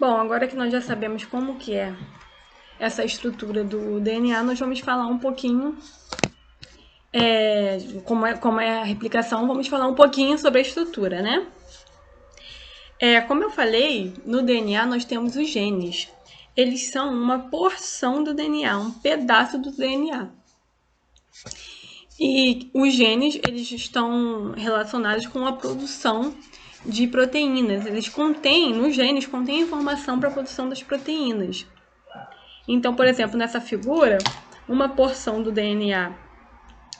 Bom, agora que nós já sabemos como que é essa estrutura do DNA, nós vamos falar um pouquinho, como é a replicação, vamos falar um pouquinho sobre a estrutura, né? Como eu falei, no DNA nós temos os genes. Eles são uma porção do DNA, um pedaço do DNA. E os genes, eles estão relacionados com a produção de proteínas. Nos genes, contém informação para a produção das proteínas. Então, por exemplo, nessa figura, uma porção do DNA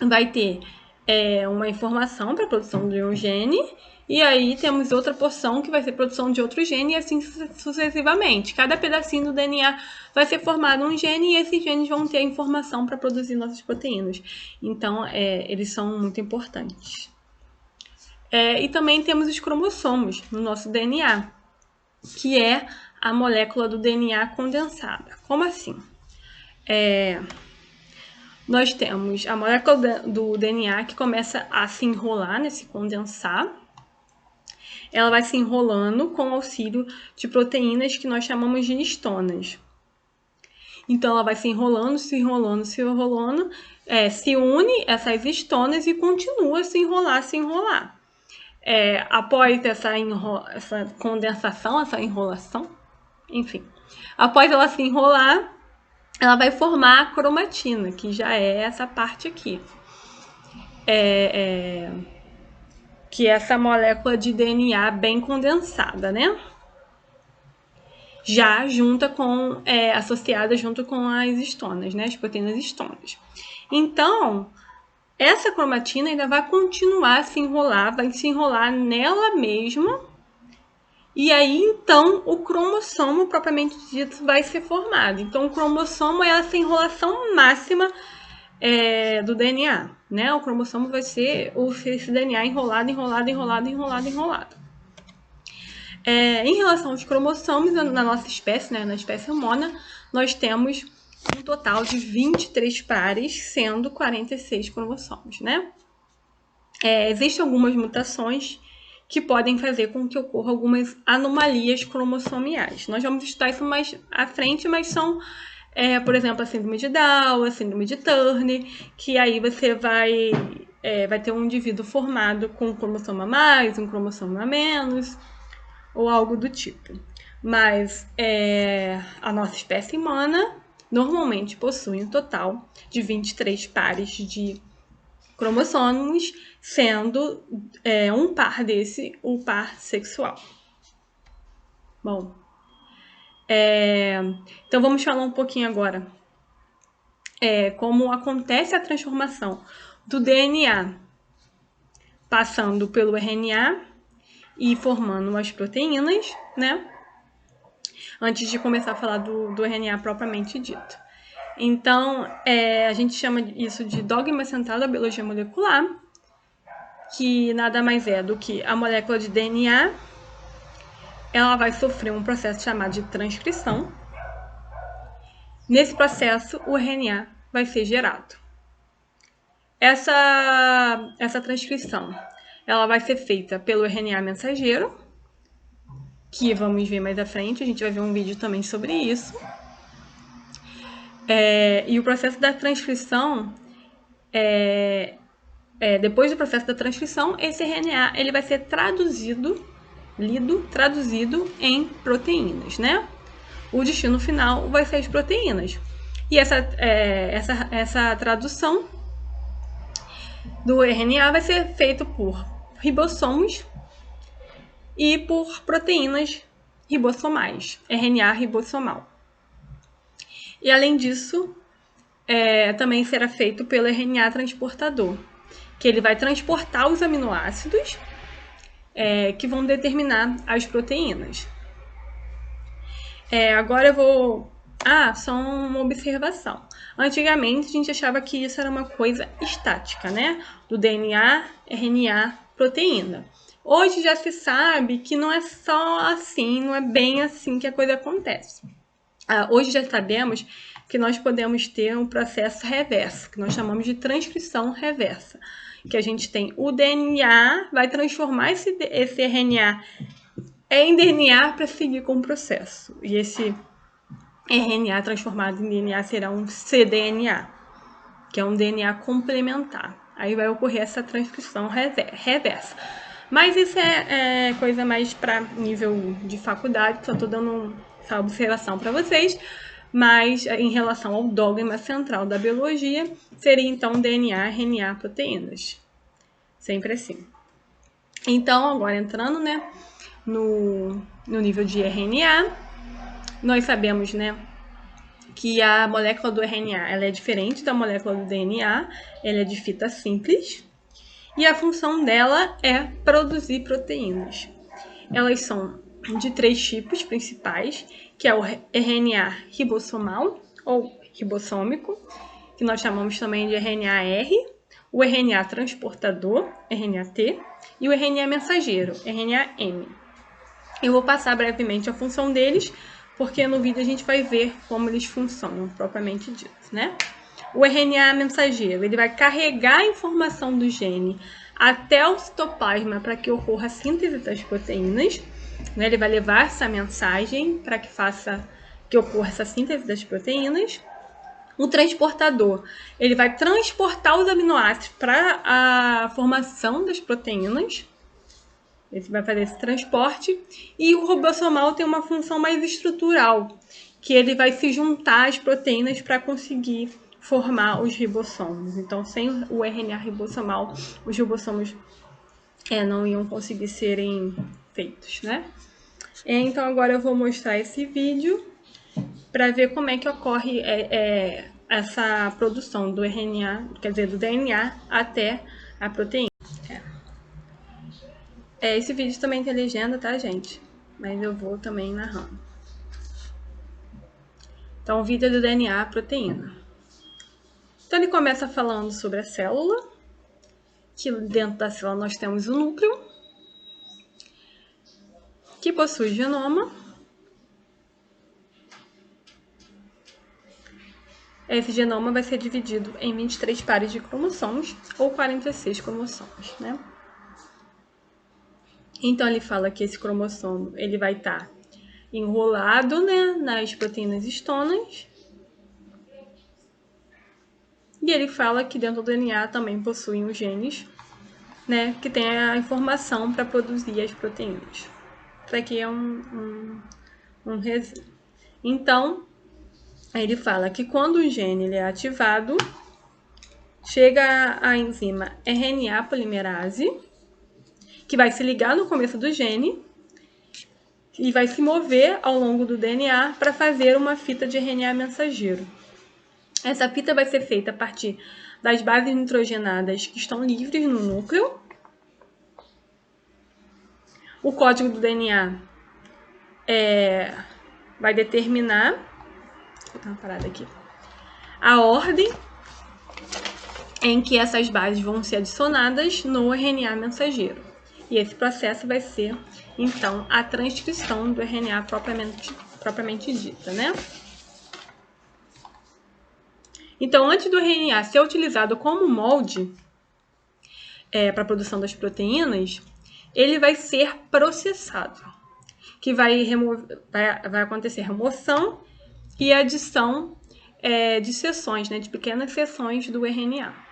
vai ter uma informação para a produção de um gene, e aí temos outra porção que vai ser produção de outro gene, e assim sucessivamente. Cada pedacinho do DNA vai ser formado um gene, e esses genes vão ter a informação para produzir nossas proteínas. Então, eles são muito importantes. E também temos os cromossomos no nosso DNA, que é a molécula do DNA condensada. Como assim? Nós temos a molécula do DNA que começa a se enrolar, se condensar. Ela vai se enrolando com o auxílio de proteínas que nós chamamos de histonas. Então, ela vai se enrolando, se une essas histonas e continua a se enrolar. Após essa condensação, essa enrolação, enfim, após ela se enrolar, ela vai formar a cromatina, que já é essa parte aqui. Que é essa molécula de DNA bem condensada, né? Já associada junto com as histonas, né? As proteínas histonas. Então, essa cromatina ainda vai continuar a se enrolar, vai se enrolar nela mesma. E aí, então, o cromossomo, propriamente dito, vai ser formado. Então, o cromossomo é essa enrolação máxima do DNA, né? O cromossomo vai ser esse DNA enrolado. Em relação aos cromossomos, na nossa espécie, né, na espécie humana, nós temos um total de 23 pares, sendo 46 cromossomos, né? Existem algumas mutações que podem fazer com que ocorram algumas anomalias cromossomiais. Nós vamos estudar isso mais à frente, mas são, por exemplo, a síndrome de Down, a síndrome de Turner, que aí você vai ter um indivíduo formado com um cromossomo a mais, um cromossomo a menos, ou algo do tipo. Mas a nossa espécie humana normalmente possui um total de 23 pares de cromossomos, sendo um par desse o par sexual. Bom, então vamos falar um pouquinho agora como acontece a transformação do DNA passando pelo RNA e formando as proteínas, né? Antes de começar a falar do RNA propriamente dito. Então, a gente chama isso de dogma central da biologia molecular, que nada mais é do que a molécula de DNA, ela vai sofrer um processo chamado de transcrição. Nesse processo, o RNA vai ser gerado. Essa transcrição, ela vai ser feita pelo RNA mensageiro, que vamos ver mais à frente, a gente vai ver um vídeo também sobre isso. E o processo da transcrição, depois do processo da transcrição, esse RNA ele vai ser traduzido em proteínas, né? O destino final vai ser as proteínas. E essa tradução do RNA vai ser feito por ribossomos e por proteínas ribossomais, RNA ribossomal. E além disso, também será feito pelo RNA transportador, que ele vai transportar os aminoácidos que vão determinar as proteínas. Agora eu vou... só uma observação. Antigamente a gente achava que isso era uma coisa estática, né? Do DNA, RNA, proteína. Hoje já se sabe que não é só assim, não é bem assim que a coisa acontece. Hoje já sabemos que nós podemos ter um processo reverso, que nós chamamos de transcrição reversa. Que a gente tem o DNA, vai transformar esse RNA é em DNA para seguir com o processo. E esse RNA transformado em DNA será um cDNA, que é um DNA complementar. Aí vai ocorrer essa transcrição reversa. Mas isso é coisa mais para nível de faculdade, só estou dando essa observação para vocês. Mas em relação ao dogma central da biologia, seria então DNA, RNA, proteínas. Sempre assim. Então, agora entrando, né, no nível de RNA, nós sabemos, né, que a molécula do RNA ela é diferente da molécula do DNA, ela é de fita simples, e a função dela é produzir proteínas. Elas são de 3 tipos principais, que é o RNA ribossomal, ou ribossômico, que nós chamamos também de RNA-R, o RNA transportador, RNA-T, e o RNA mensageiro, RNA-M. Eu vou passar brevemente a função deles, porque no vídeo a gente vai ver como eles funcionam, propriamente dito, né? O RNA mensageiro, ele vai carregar a informação do gene até o citoplasma para que ocorra a síntese das proteínas, né? Ele vai levar essa mensagem para que ocorra essa síntese das proteínas. O transportador, ele vai transportar os aminoácidos para a formação das proteínas. Ele vai fazer esse transporte. E o ribossomal tem uma função mais estrutural, que ele vai se juntar às proteínas para conseguir formar os ribossomos. Então, sem o RNA ribossomal, os ribossomos não iam conseguir serem feitos, né? Então, agora eu vou mostrar esse vídeo para ver como é que ocorre essa produção do RNA, quer dizer, do DNA até a proteína. Esse vídeo também tem legenda, tá, gente? Mas eu vou também narrando. Então, o vídeo é do DNA, a proteína. Então, ele começa falando sobre a célula, que dentro da célula nós temos o núcleo, que possui genoma. Esse genoma vai ser dividido em 23 pares de cromossomos, ou 46 cromossomos, né? Então, ele fala que esse cromossomo ele vai estar enrolado, né, nas proteínas histonas. E ele fala que dentro do DNA também possuem os genes, né, que tem a informação para produzir as proteínas. Isso aqui é um resumo. Então, ele fala que quando o gene ele é ativado, chega a enzima RNA polimerase, que vai se ligar no começo do gene e vai se mover ao longo do DNA para fazer uma fita de RNA mensageiro. Essa fita vai ser feita a partir das bases nitrogenadas que estão livres no núcleo. O código do DNA vai determinar, vou dar uma parada aqui, a ordem em que essas bases vão ser adicionadas no RNA mensageiro. E esse processo vai ser, então, a transcrição do RNA propriamente dita, né? Então, antes do RNA ser utilizado como molde para a produção das proteínas, ele vai ser processado, que vai acontecer remoção e adição de seções, né, de pequenas seções do RNA.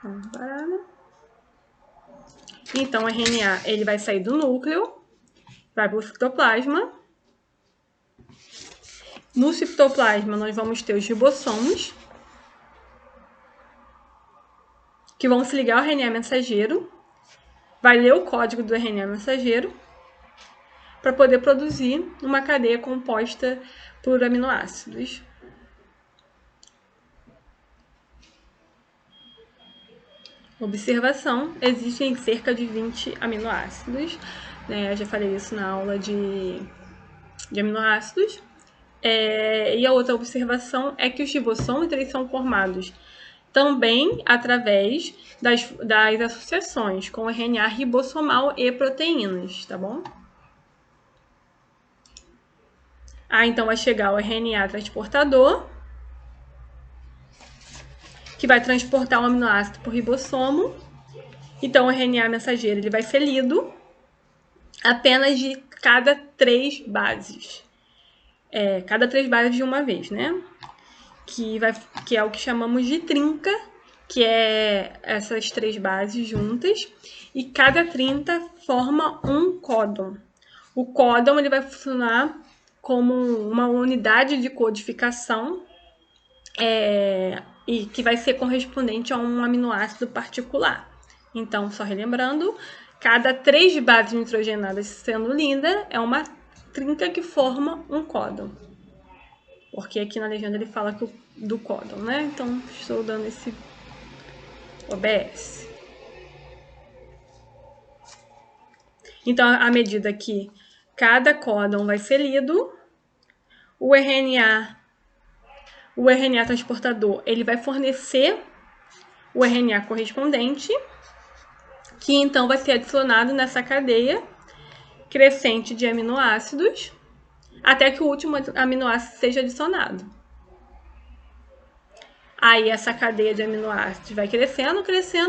Vamos parar, né? Então, o RNA ele vai sair do núcleo, vai para o citoplasma. No citoplasma, nós vamos ter os ribossomos, que vão se ligar ao RNA mensageiro, vai ler o código do RNA mensageiro, para poder produzir uma cadeia composta por aminoácidos. Observação: existem cerca de 20 aminoácidos, né? Eu já falei isso na aula de aminoácidos. E a outra observação é que os ribossomos eles são formados também através das associações com RNA ribossomal e proteínas, tá bom? Então vai chegar o RNA transportador, que vai transportar o aminoácido por ribossomo, Então, o RNA mensageiro ele vai ser lido apenas de cada 3 bases. Cada 3 bases de uma vez, né? Que é o que chamamos de trinca, que é essas 3 bases juntas. E cada trinca forma um códon. O códon ele vai funcionar como uma unidade de codificação e que vai ser correspondente a um aminoácido particular. Então, só relembrando, cada 3 bases nitrogenadas sendo linda é uma trinca que forma um códon. Porque aqui na legenda ele fala do códon, né? Então, estou dando esse OBS. Então, à medida que cada códon vai ser lido, o RNA transportador ele vai fornecer o RNA correspondente, que então vai ser adicionado nessa cadeia crescente de aminoácidos, até que o último aminoácido seja adicionado. Aí essa cadeia de aminoácidos vai crescendo,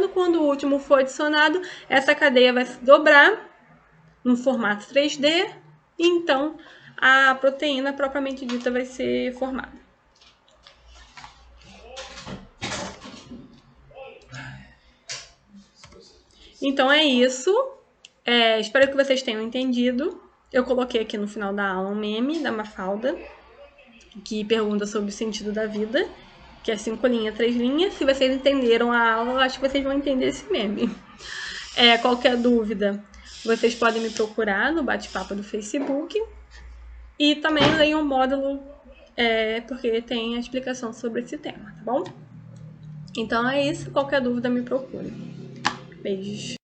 quando o último for adicionado, essa cadeia vai se dobrar no formato 3D, e então a proteína propriamente dita vai ser formada. Então é isso. Espero que vocês tenham entendido. Eu coloquei aqui no final da aula um meme da Mafalda, que pergunta sobre o sentido da vida, que é 5 linhas, 3 linhas. Se vocês entenderam a aula, eu acho que vocês vão entender esse meme. Qualquer dúvida, vocês podem me procurar no bate-papo do Facebook. E também leiam o módulo, porque tem a explicação sobre esse tema, tá bom? Então é isso. Qualquer dúvida, me procure. Beijos.